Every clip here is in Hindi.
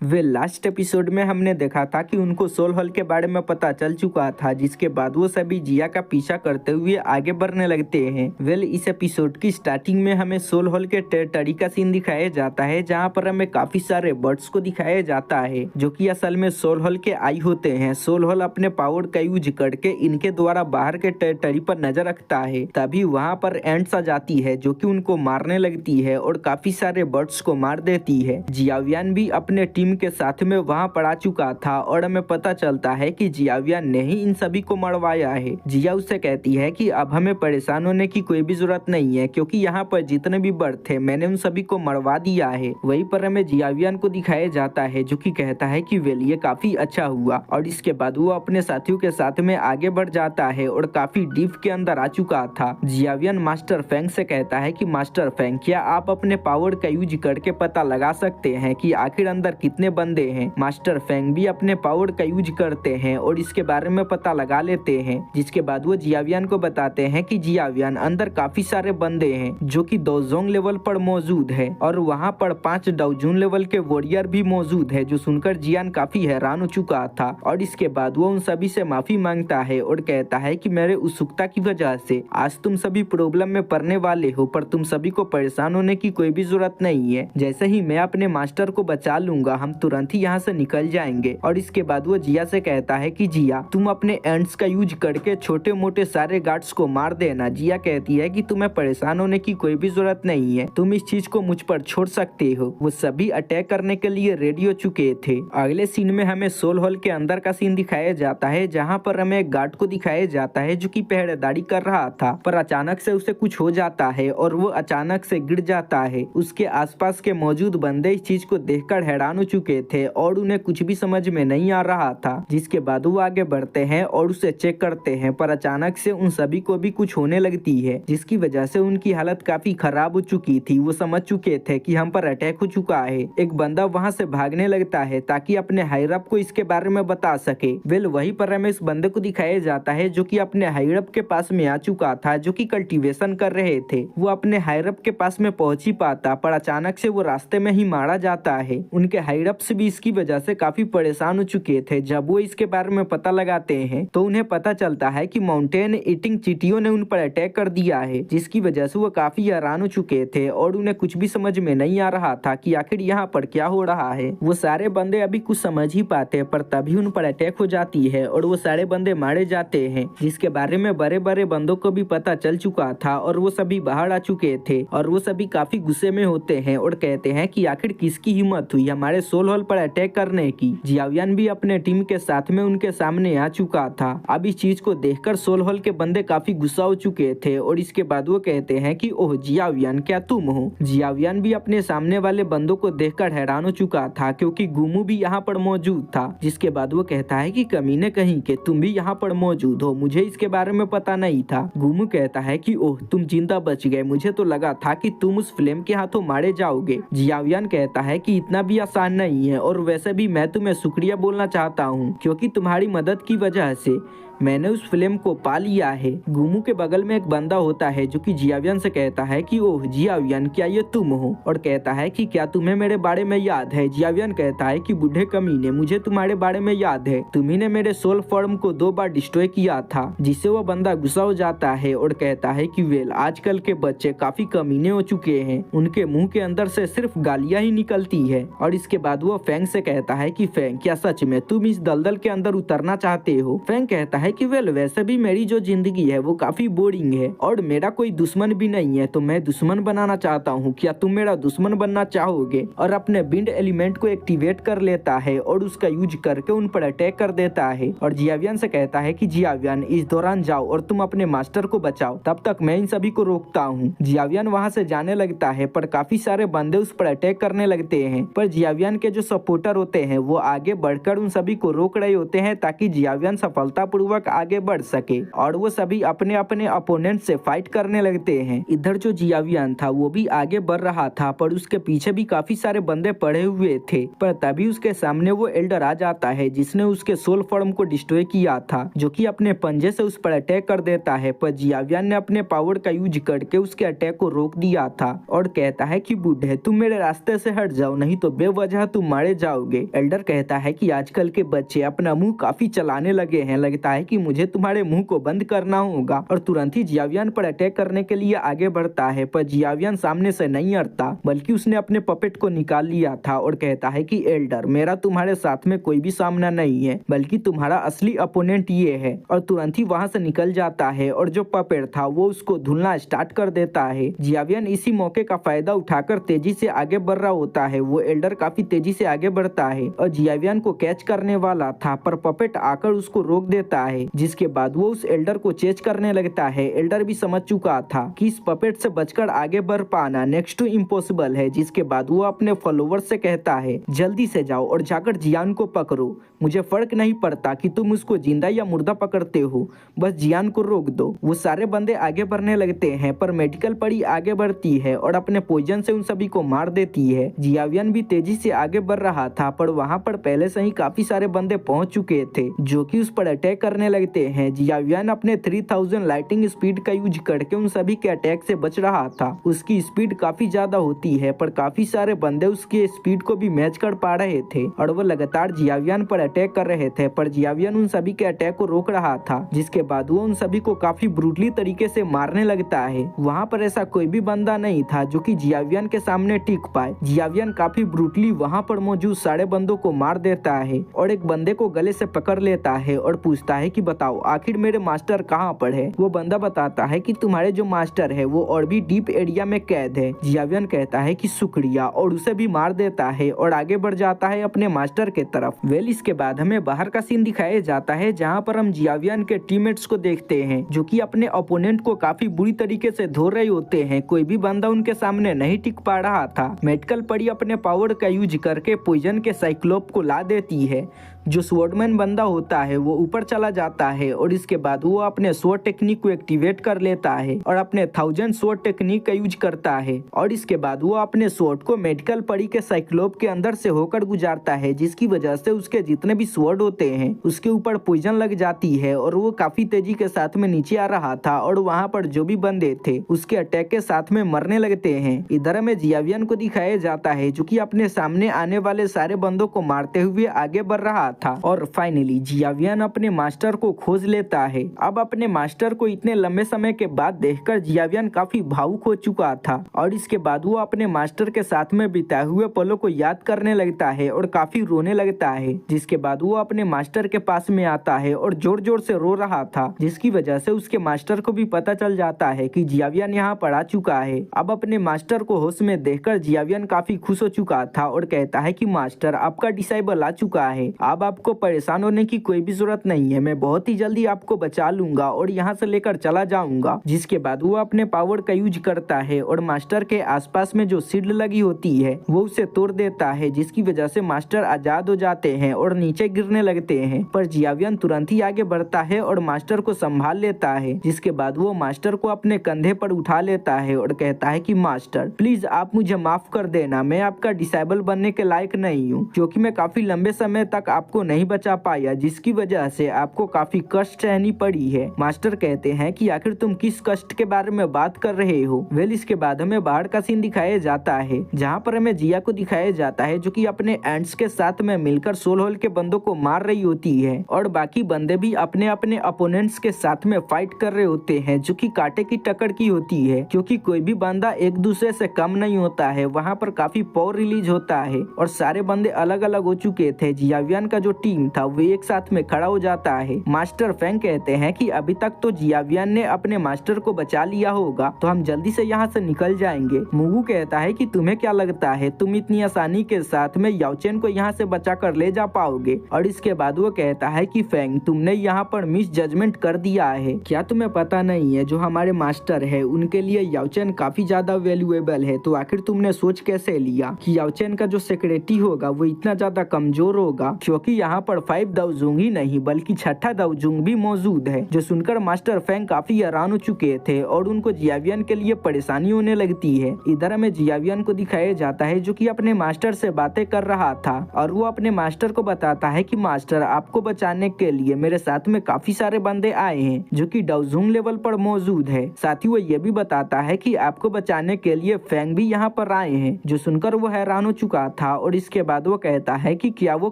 वे लास्ट एपिसोड में हमने देखा था कि उनको सोल हॉल के बारे में पता चल चुका था, जिसके बाद वो सभी जिया का पीछा करते हुए आगे बढ़ने लगते हैं। वेल इस एपिसोड की स्टार्टिंग में हमें सोल हॉल के टेरिटरी का सीन दिखाया जाता है, जहाँ पर हमें काफी सारे बर्ड्स को दिखाया जाता है जो कि असल में सोल हॉल के आई होते हैं। सोल हॉल अपने पावर का यूज करके इनके द्वारा बाहर के टेरिटरी पर नजर रखता है। तभी वहाँ पर एंट्स आ जाती है जो कि उनको मारने लगती है और काफी सारे बर्ड्स को मार देती है। जियावियन भी अपने टीम के साथ में वहां पर आ चुका था और हमें पता चलता है कि जियावियन ने ही इन सभी को मरवाया है। जिया उससे कहती है कि अब हमें परेशान होने की कोई भी जरूरत नहीं है, क्योंकि यहाँ पर जितने भी बर्ड थे मैंने उन सभी को मरवा दिया है। वहीं पर हमें जियावियन को दिखाया जाता है जो कि कहता है कि वेल ये काफी अच्छा हुआ, और इसके बाद वो अपने साथियों के साथ में आगे बढ़ जाता है और काफी डीप के अंदर आ चुका था। जियावियन मास्टर फेंग से कहता है कि मास्टर फेंग, क्या आप अपने पावर का यूज करके पता लगा सकते हैं कि आखिर अंदर कितने बंदे हैं। मास्टर फेंग भी अपने पावर का यूज करते हैं और इसके बारे में पता लगा लेते हैं, जिसके बाद वो जियावियन को बताते हैं कि जियावियन अंदर काफी सारे बंदे हैं जो कि दोजोंग लेवल पर मौजूद है और वहाँ पर 5 डाउजून लेवल के वॉरियर भी मौजूद है। जो सुनकर जियान काफी हैरान हो चुका था और इसके बाद वो उन सभी से माफी मांगता है और कहता है कि मेरे उत्सुकता की वजह से आज तुम सभी प्रॉब्लम में पड़ने वाले हो, पर तुम सभी को परेशान होने की कोई भी जरूरत नहीं है। जैसे ही मैं अपने मास्टर को बचा लूंगा हम तुरंत ही यहाँ से निकल जाएंगे। और इसके बाद वो जिया से कहता है कि जिया तुम अपने एंड्स का यूज करके छोटे मोटे सारे गार्ड्स को मार देना। जिया कहती है कि तुम्हें परेशान होने की कोई भी जरूरत नहीं है, तुम इस चीज को मुझ पर छोड़ सकते हो। वो सभी अटैक करने के लिए रेडी हो चुके थे। अगले सीन में हमें सोल हॉल के अंदर का सीन दिखाया जाता है, जहाँ पर हमें एक गार्ड को दिखाया जाता है जो कि पहरेदारी कर रहा था, पर अचानक से उसे कुछ हो जाता है और वो अचानक से गिर जाता है। उसके आसपास के मौजूद बंदे इस चीज को देखकर हैरान हो चुके थे और उन्हें कुछ भी समझ में नहीं आ रहा था। जिसके बाद वो आगे बढ़ते हैं और उसे चेक करते हैं, पर अचानक से उन सभी को भी कुछ होने लगती है, जिसकी वजह से उनकी हालत काफी खराब हो चुकी थी। वो समझ चुके थे कि हम पर अटैक हो चुका है। एक बंदा वहाँ से भागने लगता है ताकि अपने हायर अप को इसके बारे में बता सके। वेल वहीं पर हमें इस बंदे को दिखाया जाता है जो कि अपने हायर अप के पास में आ चुका था, जो कि कल्टीवेशन कर रहे थे। वो अपने हायर अप के पास में पहुंच ही पाता, पर अचानक से वो रास्ते में ही मारा जाता है। उनके हायर अप्स भी इसकी वजह से काफी परेशान हो चुके थे। जब वो इसके बारे में पता लगाते हैं तो उन्हें पता चलता है कि माउंटेन ईटिंग चींटियों ने उन पर अटैक कर दिया है, जिसकी वजह से वो काफी हैरान हो चुके थे और उन्हें कुछ भी समझ में नहीं आ रहा था कि आखिर यहाँ पर क्या हो रहा है। वो सारे बंदे अभी कुछ समझ ही पाते, पर तभी उन पर अटैक हो जाती है और वो सारे बंदे मारे जाते हैं, जिसके बारे में बड़े बड़े बंदों को भी पता चल चुका था और वो सभी बाहर आ चुके थे। और वो सभी काफी गुस्से में होते हैं और कहते हैं कि आखिर किसकी हिम्मत हुई हमारे सोल हॉल पर अटैक करने की। जियावियन भी अपने टीम के साथ में उनके सामने आ चुका था। अब इस चीज को देखकर सोल हॉल के बंदे काफी गुस्सा हो चुके थे और इसके बाद वो कहते हैं कि ओह जियावियन, क्या तुम हो। जियावियन भी अपने सामने वाले बंदों को देखकर हैरान हो चुका था, क्योंकि गुमू भी यहाँ पर मौजूद था। जिसके बाद वो कहता है कि कमीने कहीं के, तुम भी यहाँ पर मौजूद हो, मुझे इसके बारे में पता नहीं था। गुमू कहता है कि ओह तुम जिंदा बच गए, मुझे तो लगा था कि तुम उस फ्लेम के हाथों मारे जाओगे। जियावियन कहता है कि इतना भी आसान नहीं है, और वैसे भी मैं तुम्हें शुक्रिया बोलना चाहता हूँ, क्योंकि तुम्हारी मदद की वजह से मैंने उस फिल्म को पा लिया है। गुमू के बगल में एक बंदा होता है जो कि जियावियन से कहता है कि ओह जियावियन, क्या ये तुम हो, और कहता है कि क्या तुम्हें मेरे बारे में याद है। जियावियन कहता है कि बूढ़े कमीने, मुझे तुम्हारे बारे में याद है, तुम्ही ने मेरे सोल फॉर्म को 2 बार डिस्ट्रॉय किया था। जिससे वो बंदा गुस्सा हो जाता है और कहता है कि वेल आजकल के बच्चे काफी कमीने हो चुके हैं, उनके मुंह के अंदर से सिर्फ गालियां ही निकलती है। और इसके बाद वो फेंग से कहता है कि फेंग, क्या सच में तुम इस दलदल के अंदर उतरना चाहते हो। फेंग कहता है कि वेल वैसे भी मेरी जो जिंदगी है वो काफी बोरिंग है और मेरा कोई दुश्मन भी नहीं है, तो मैं दुश्मन बनाना चाहता हूँ, क्या तुम मेरा दुश्मन बनना चाहोगे। और अपने विंड एलिमेंट को एक्टिवेट कर लेता है और उसका यूज करके उन पर अटैक कर देता है। और जियावियन से कहता है कि जियावियन इस दौरान जाओ और तुम अपने मास्टर को बचाओ, तब तक मैं इन सभी को रोकता हूँ। जियावियन वहाँ से जाने लगता है, पर काफी सारे बंदे उस पर अटैक करने लगते हैं, पर जियावियन के जो सपोर्टर होते हैं वो आगे बढ़कर उन सभी को रोक रहे होते हैं ताकि जियावियन सफलतापूर्वक पूर्वक आगे बढ़ सके और वो सभी अपने अपने अपोनेंट से फाइट करने लगते हैं। इधर जो जियावियन था वो भी आगे बढ़ रहा था, पर उसके पीछे भी काफी सारे बंदे पड़े हुए थे। पर तभी उसके सामने वो एल्डर आ जाता है जिसने उसके सोल फॉर्म को डिस्ट्रॉय किया था, जो कि अपने पंजे से उस पर अटैक कर देता है। पर जियावियन ने अपने पावर का यूज करके उसके अटैक को रोक दिया था और कहता है कि बूढ़े तुम मेरे रास्ते से हट जाओ, नहीं तो बेवजह तुम मारे जाओगे। एल्डर कहता है कि आजकल के बच्चे अपना मुंह काफी चलाने लगे हैं, लगता है कि मुझे तुम्हारे मुंह को बंद करना होगा, और तुरंत ही जियावियन पर अटैक करने के लिए आगे बढ़ता है। पर जियावियन सामने से नहीं हटता, बल्कि उसने अपने पपेट को निकाल लिया था और कहता है कि एल्डर मेरा तुम्हारे साथ में कोई भी सामना नहीं है, बल्कि तुम्हारा असली अपोनेंट ये है, और तुरंत ही वहां से निकल जाता है और जो पपेट था वो उसको धुलना स्टार्ट कर देता है। जियावियन इसी मौके का फायदा उठाकर तेजी से आगे बढ़ रहा होता है। वो एल्डर काफी तेजी से आगे बढ़ता है और जियावियन को कैच करने वाला था, पर पपेट आकर उसको रोक देता है, जिसके बाद वो उस एल्डर को चेज करने लगता है। एल्डर भी समझ चुका था कि इस पपेट से बचकर आगे बढ़ पाना नेक्स्ट टू इम्पॉसिबल है, जिसके बाद वो अपने फॉलोवर्स से कहता है जल्दी से जाओ और जाकर जियान को पकड़ो, मुझे फर्क नहीं पड़ता कि तुम उसको जिंदा या मुर्दा पकड़ते हो, बस जियान को रोक दो। वो सारे बंदे आगे बढ़ने लगते हैं, पर मेडिकल परी आगे बढ़ती है और अपने पॉइजन से उन सभी को मार देती है। जियावियन भी तेजी से आगे बढ़ रहा था, पर वहाँ पर पहले से ही काफी सारे बंदे पहुंच चुके थे जो कि उस पर अटैक करने लगते हैं। जियावियन अपने 3000 लाइटिंग स्पीड का यूज करके उन सभी के अटैक से बच रहा था। उसकी स्पीड काफी ज्यादा होती है, पर काफी सारे बंदे उसके स्पीड को भी मैच कर पा रहे थे और वो लगातार जियावियन पर अटैक कर रहे थे, पर जियावियन उन सभी के अटैक को रोक रहा था, जिसके बाद वो उन सभी को काफी ब्रूटली तरीके से मारने लगता है। वहाँ पर ऐसा कोई भी बंदा नहीं था जो कि जियावियन के सामने टिक पाए। जियावियन काफी ब्रूटली वहाँ पर मौजूद सारे बंदों को मार देता है और एक बंदे को गले से पकड़ लेता है और पूछता है कि बताओ आखिर मेरे मास्टर कहाँ पर है। वो बंदा बताता है कि तुम्हारे जो मास्टर है वो और भी डीप एरिया में कैद है। जियावियन कहता है कि शुक्रिया और उसे भी मार देता है और आगे बढ़ जाता है अपने मास्टर के तरफ। वेल इसके बाद हमें बाहर का सीन दिखाया जाता है जहाँ पर हम जियावियन के टीममेट्स को देखते हैं जो कि अपने ओपोनेंट को काफी बुरी तरीके से धो रहे होते हैं। कोई भी बंदा उनके सामने नहीं टिक पा रहा था। मेडिकल परी अपने पावर का यूज करके पॉइजन के साइक्लोप को ला देती है। जो स्वॉर्डमैन बंदा होता है वो ऊपर चला जाता है और इसके बाद वो अपने स्वॉर्ड टेक्निक को एक्टिवेट कर लेता है और अपने 1000 स्वॉर्ड टेक्निक का यूज करता है और इसके बाद वो अपने स्वॉर्ड को मेडिकल परी के साइक्लोप के अंदर से होकर गुजारता है, जिसकी वजह से उसके जितने भी स्वॉर्ड होते हैं उसके ऊपर पॉइजन लग जाती है और वो काफी तेजी के साथ में नीचे आ रहा था और वहाँ पर जो भी बंदे थे उसके अटैक के साथ में मरने लगते हैं। इधर हमें जियावियन को दिखाया जाता है जो कि अपने सामने आने वाले सारे बंदों को मारते हुए आगे बढ़ रहा था और फाइनली जियावियन अपने मास्टर को खोज लेता है। अब अपने मास्टर को इतने लंबे समय के बाद देखकर जियावियन काफी भावुक हो चुका था और इसके बाद वो अपने मास्टर के साथ में बिताए हुए पलों को याद करने लगता है और काफी रोने लगता है, जिसके बाद वो अपने मास्टर के पास में आता है और जोर जोर से रो रहा था, जिसकी वजह से उसके मास्टर को भी पता चल जाता है कि जियावियन यहाँ पर आ चुका है। अब अपने मास्टर को होश में देखकर जियावियन काफी खुश हो चुका था और कहता है कि मास्टर आपका डिसाइबल आ चुका है, अब आपको परेशान होने की कोई भी जरूरत नहीं है, मैं बहुत ही जल्दी आपको बचा लूंगा और यहाँ से लेकर चला जाऊंगा। जिसके बाद वो अपने पावर का यूज करता है और मास्टर के आसपास में जो शील्ड लगी होती है वो उसे तोड़ देता है, जिसकी वजह से मास्टर आजाद हो जाते हैं और नीचे गिरने लगते हैं। पर जियावियन तुरंत ही आगे बढ़ता है और मास्टर को संभाल लेता है, जिसके बाद वो मास्टर को अपने कंधे पर उठा लेता है और कहता है कि मास्टर प्लीज आप मुझे माफ कर देना, मैं आपका डिसेबल बनने के लायक नहीं हूँ, क्योंकि मैं काफी लंबे समय तक आपको नहीं बचा पाया, जिसकी वजह से आपको काफी कष्ट सहनी पड़ी है। मास्टर कहते हैं कि आखिर तुम किस कष्ट के बारे में बात कर रहे हो। वेल इसके बाद हमें बाहर का सीन दिखाया जाता है जहाँ पर हमें जिया को दिखाया जाता है जो कि अपने एंड्स के साथ में मिलकर सोल होल के बंदों को मार रही होती है और बाकी बंदे भी अपने अपने अपोनेंट्स के साथ में फाइट कर रहे होते हैं, जो कि कांटे की टक्कर की होती है, क्योंकि कोई भी बंदा एक दूसरे से कम नहीं होता है। वहाँ पर काफी पावर रिलीज होता है और सारे बंदे अलग अलग हो चुके थे। जियावियन का जो टीम था वो एक साथ में खड़ा हो जाता है। मास्टर फैंग कहते हैं कि अभी तक तो जियावियन ने अपने मास्टर को बचा लिया होगा, तो हम जल्दी से यहाँ से निकल जाएंगे। मुगू कहता है कि तुम्हें क्या लगता है तुम इतनी आसानी के साथ में याओचेन को यहाँ से बचा कर ले जा पाओगे। और इसके बाद वो कहता है कि फैंग तुमने यहाँ पर मिस जजमेंट कर दिया है, क्या तुम्हें पता नहीं है जो हमारे मास्टर है उनके लिए याओचेन काफी ज्यादा वैल्यूएबल है, तो आखिर तुमने सोच कैसे लिया कि याओचेन का जो सिक्योरिटी होगा वो इतना ज्यादा कमजोर होगा, क्योंकि जबकि यहाँ पर 5 दाओजुंग ही नहीं बल्कि छठा दाओजुंग भी मौजूद है, जो सुनकर मास्टर फेंग काफी हैरान हो चुके थे और उनको जियावियन के लिए परेशानी होने लगती है। इधर हमें जियावियन को दिखाया जाता है जो कि अपने मास्टर से बातें कर रहा था और वो अपने मास्टर को बताता है कि मास्टर, आपको बचाने के लिए मेरे साथ में काफी सारे बंदे आए हैं जो कि दाओजुंग लेवल पर मौजूद है। साथ ही वो ये भी बताता है कि आपको बचाने के लिए फेंग भी यहाँ पर आए हैं, जो सुनकर वो हैरान हो चुका था। और इसके बाद वो कहता है कि क्या वो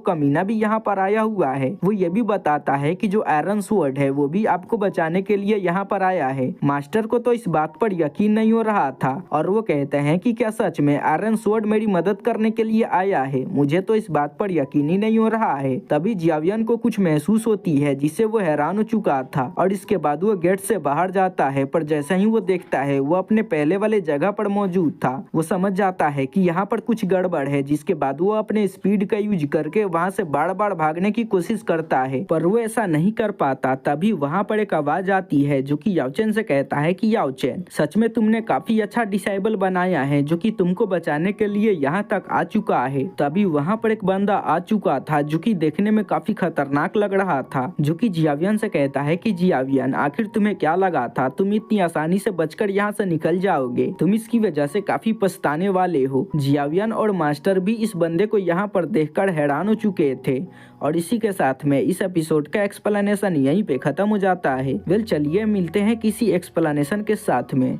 कमीना भी यहाँ पर आया हुआ है। वो ये भी बताता है कि जो आयरन स्वॉर्ड है वो भी आपको बचाने के लिए यहाँ पर आया है। मास्टर को तो इस बात पर यकीन नहीं हो रहा था और वो कहते हैं कि क्या सच में आयरन स्वॉर्ड मेरी मदद करने के लिए आया है? मुझे तो इस बात पर यकीन ही नहीं हो रहा है। तभी जियावियन को कुछ महसूस होती है जिससे वो हैरान हो चुका था और इसके बाद वो गेट से बाहर जाता है, पर जैसा ही वो देखता है वो अपने पहले वाले जगह पर मौजूद था। वो समझ जाता है कि यहाँ पर कुछ गड़बड़ है, जिसके बाद वो अपने स्पीड का यूज करके वहाँ से बार बार भागने की कोशिश करता है, पर वो ऐसा नहीं कर पाता। तभी वहाँ पर एक आवाज आती है जो कि याओचेन से कहता है कि याओचेन, सच में तुमने काफी अच्छा डिसेबल बनाया है जो कि तुमको बचाने के लिए यहाँ तक आ चुका है। तभी वहाँ पर एक बंदा आ चुका था जो कि देखने में काफी खतरनाक लग रहा था, जो कि जियावियन से कहता है कि जियावियन, आखिर तुम्हें क्या लगा था तुम इतनी आसानी से बचकर यहाँ से निकल जाओगे? तुम इसकी वजह से काफी पछताने वाले हो। जियावियन और मास्टर भी इस बंदे को यहाँ पर देखकर हैरान हो चुके थे और इसी के साथ में इस एपिसोड का एक्सप्लेनेशन यहीं पे खत्म हो जाता है। वेल चलिए मिलते हैं किसी एक्सप्लेनेशन के साथ में।